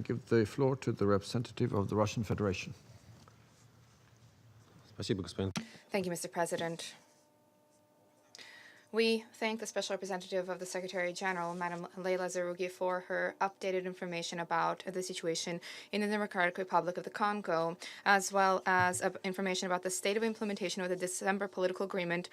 give the floor to the representative of the Russian Federation. Thank you, Mr. President. We thank the Special Representative of the Secretary General, Madam Leila Zerugi, for her updated information about the situation in the Democratic Republic of the Congo, as well as information about the state of implementation of the December political agreement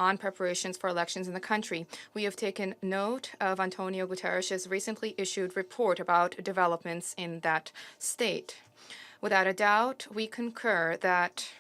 on preparations for elections in the country. We have taken note of Antonio Guterres' recently issued report about developments in that state. Without a doubt, we concur that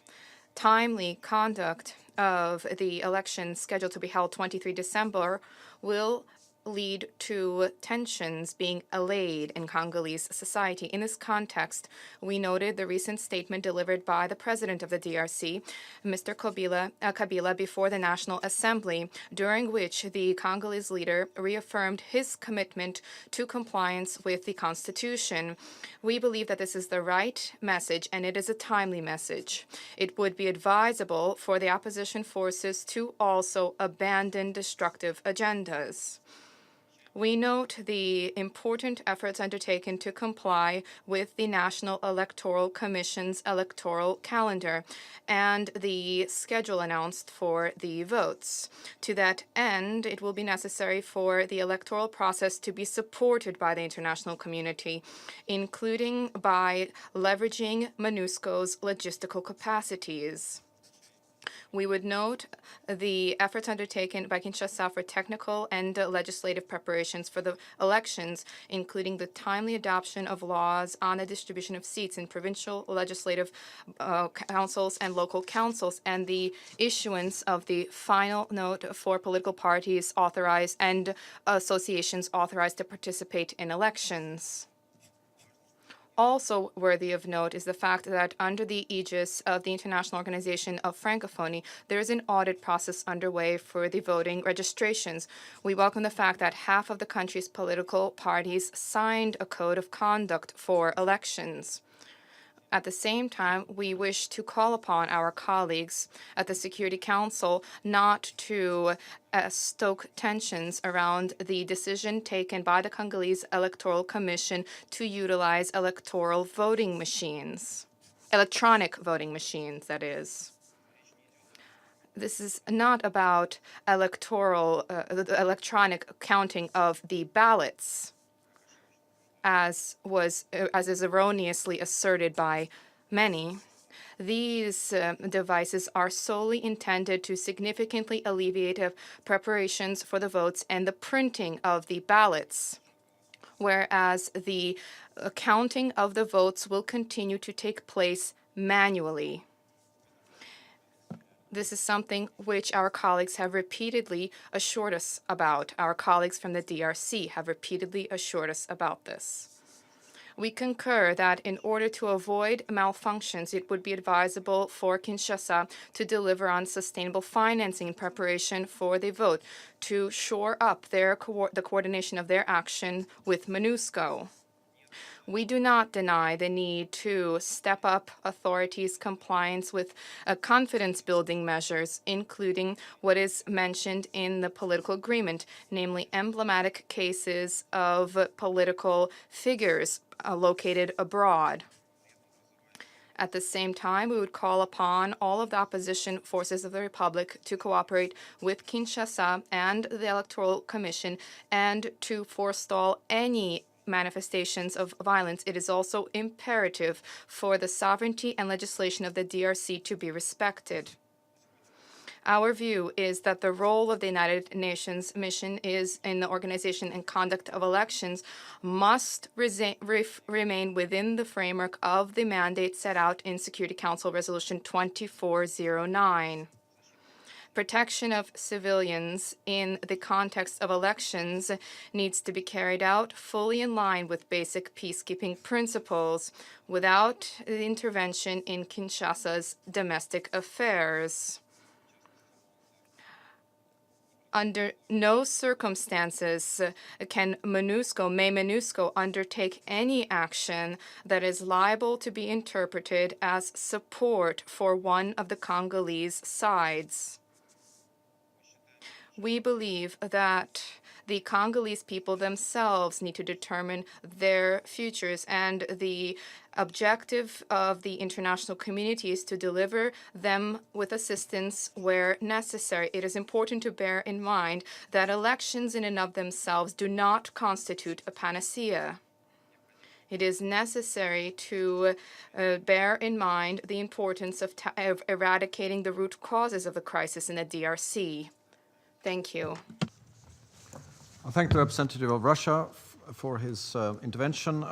timely conduct of the election scheduled to be held 23 December will lead to tensions being allayed in Congolese society. In this context, we noted the recent statement delivered by the president of the DRC, Mr. Kabila, before the National Assembly, during which the Congolese leader reaffirmed his commitment to compliance with the Constitution. We believe that this is the right message, and it is a timely message. It would be advisable for the opposition forces to also abandon destructive agendas. We note the important efforts undertaken to comply with the National Electoral Commission's electoral calendar and the schedule announced for the votes. To that end, it will be necessary for the electoral process to be supported by the international community, including by leveraging MONUSCO's logistical capacities. We would note the efforts undertaken by Kinshasa for technical and legislative preparations for the elections, including the timely adoption of laws on the distribution of seats in provincial legislative councils and local councils, and the issuance of the final note for political parties authorized and associations authorized to participate in elections. Also worthy of note is the fact that under the aegis of the International Organization of Francophonie, there is an audit process underway for the voting registrations. We welcome the fact that half of the country's political parties signed a code of conduct for elections. At the same time, we wish to call upon our colleagues at the Security Council not to stoke tensions around the decision taken by the Congolese Electoral Commission to utilize electoral voting machines, electronic voting machines, that is. This is not about electronic counting of the ballots, as is erroneously asserted by many. These devices are solely intended to significantly alleviate preparations for the votes and the printing of the ballots, whereas the counting of the votes will continue to take place manually. This is something which our colleagues have repeatedly assured us about. Our colleagues from the DRC have repeatedly assured us about this. We concur that in order to avoid malfunctions, it would be advisable for Kinshasa to deliver on sustainable financing in preparation for the vote, to shore up the coordination of their action with MONUSCO. We do not deny the need to step up authorities' compliance with confidence-building measures, including what is mentioned in the political agreement, namely emblematic cases of political figures located abroad. At the same time, we would call upon all of the opposition forces of the Republic to cooperate with Kinshasa and the Electoral Commission and to forestall any manifestations of violence. It is also imperative for the sovereignty and legislation of the DRC to be respected. Our view is that the role of the United Nations mission is in the organization and conduct of elections must remain within the framework of the mandate set out in Security Council Resolution 2409. Protection of civilians in the context of elections needs to be carried out fully in line with basic peacekeeping principles without the intervention in Kinshasa's domestic affairs. Under no circumstances may MONUSCO undertake any action that is liable to be interpreted as support for one of the Congolese sides. We believe that the Congolese people themselves need to determine their futures, and the objective of the international community is to deliver them with assistance where necessary. It is important to bear in mind that elections in and of themselves do not constitute a panacea. It is necessary to bear in mind the importance of eradicating the root causes of the crisis in the DRC. Thank you. I thank the representative of Russia for his intervention.